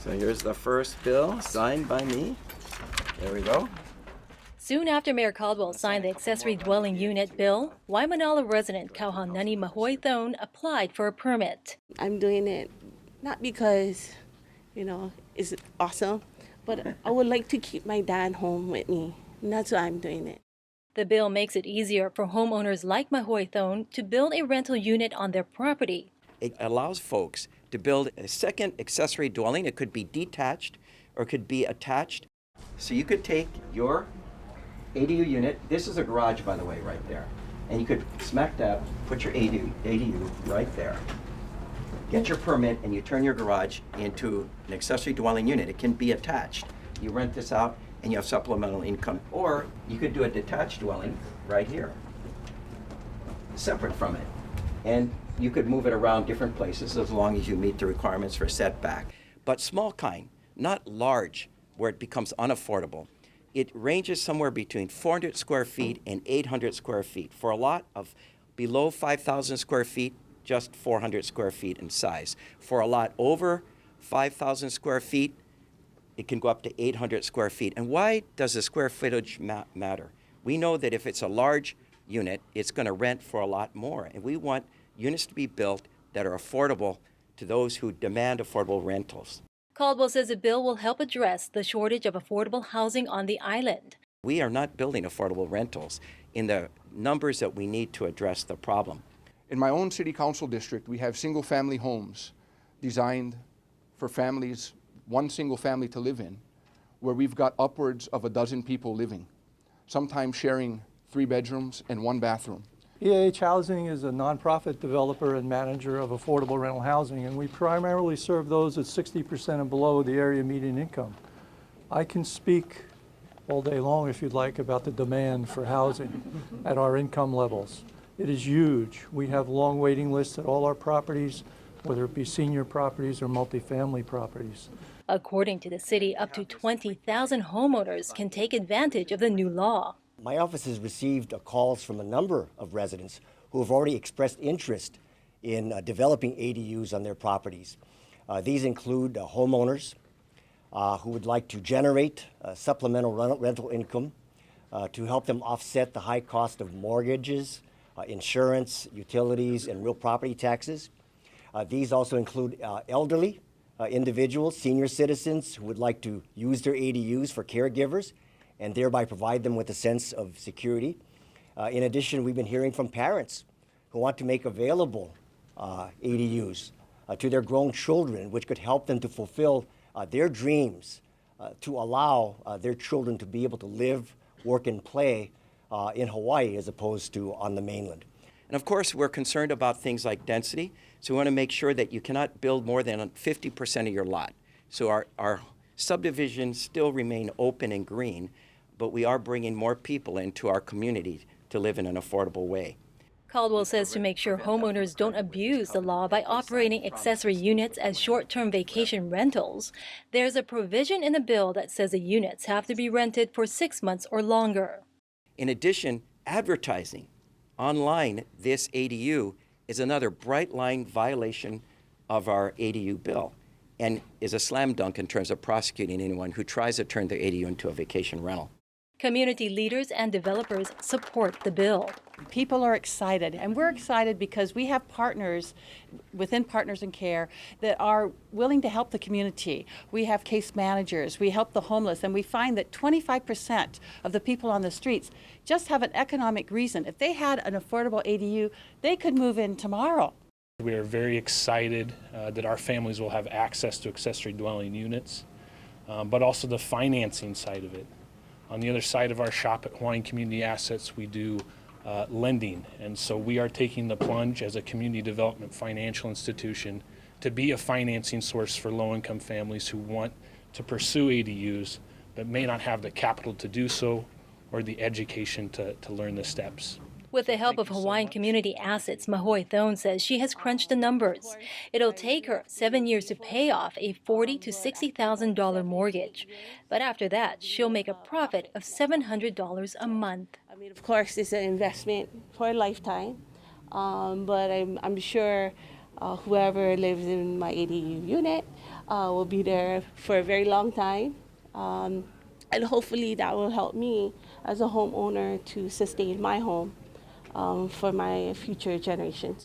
So here's the first bill signed by me. There we go. Soon after Mayor Caldwell signed the accessory dwelling unit bill, Waimanalo resident Kauhanani Mahoithone applied for a permit. I'm doing it not because, it's awesome, but I would like to keep my dad home with me. And that's why I'm doing it. The bill makes it easier for homeowners like Mahoithone to build a rental unit on their property. It allows folks to build a second accessory dwelling. It could be detached or it could be attached. So you could take your ADU unit. This is a garage, by the way, right there. And you could smack that, put your ADU right there. Get your permit and you turn your garage into an accessory dwelling unit. It can be attached. You rent this out and you have supplemental income. Or you could do a detached dwelling right here, separate from it. And you could move it around different places as long as you meet the requirements for setback. But small kind, not large, where it becomes unaffordable. It ranges somewhere between 400 square feet and 800 square feet. For a lot of below 5,000 square feet, just 400 square feet in size. For a lot over 5,000 square feet, it can go up to 800 square feet. And why does the square footage matter? We know that if it's a large unit, it's going to rent for a lot more. And we want units to be built that are affordable to those who demand affordable rentals. Caldwell says the bill will help address the shortage of affordable housing on the island. We are not building affordable rentals in the numbers that we need to address the problem. In my own city council district, we have single-family homes designed for families, one single family to live in, where we've got upwards of a dozen people living, sometimes sharing 3 bedrooms and 1 bathroom. EAH Housing is a nonprofit developer and manager of affordable rental housing, and we primarily serve those at 60% and below the area median income. I can speak all day long, if you'd like, about the demand for housing at our income levels. It is huge. We have long waiting lists at all our properties, whether it be senior properties or multifamily properties. According to the city, up to 20,000 homeowners can take advantage of the new law. My office has received calls from a number of residents who have already expressed interest in developing ADUs on their properties. These include homeowners who would like to generate supplemental rental income to help them offset the high cost of mortgages, insurance, utilities, and real property taxes. These also include elderly individuals, senior citizens who would like to use their ADUs for caregivers and thereby provide them with a sense of security. In addition, we've been hearing from parents who want to make available ADUs to their grown children, which could help them to fulfill their dreams to allow their children to be able to live, work, and play in Hawaii as opposed to on the mainland. And of course, we're concerned about things like density, so we want to make sure that you cannot build more than 50% of your lot. So our subdivisions still remain open and green, but we are bringing more people into our community to live in an affordable way. Caldwell says to make sure homeowners don't abuse the law by operating accessory units as short-term vacation rentals, there's a provision in the bill that says the units have to be rented for 6 months or longer. In addition, advertising online this ADU is another bright line violation of our ADU bill and is a slam dunk in terms of prosecuting anyone who tries to turn their ADU into a vacation rental. Community leaders and developers support the bill. People are excited, and we're excited because we have partners within Partners in Care that are willing to help the community. We have case managers, we help the homeless, and we find that 25% of the people on the streets just have an economic reason. If they had an affordable ADU, they could move in tomorrow. We are very excited that our families will have access to accessory dwelling units, but also the financing side of it. On the other side of our shop at Hawaiian Community Assets, we do lending, and so we are taking the plunge as a community development financial institution to be a financing source for low-income families who want to pursue ADUs but may not have the capital to do so or the education to learn the steps. With the help of Hawaiian Community Assets, Mahoithone says she has crunched the numbers. It'll take her 7 years to pay off a $40,000 to $60,000 mortgage. But after that, she'll make a profit of $700 a month. I mean, of course, it's an investment for a lifetime, but I'm sure whoever lives in my ADU unit will be there for a very long time. And hopefully that will help me as a homeowner to sustain my home for my future generations.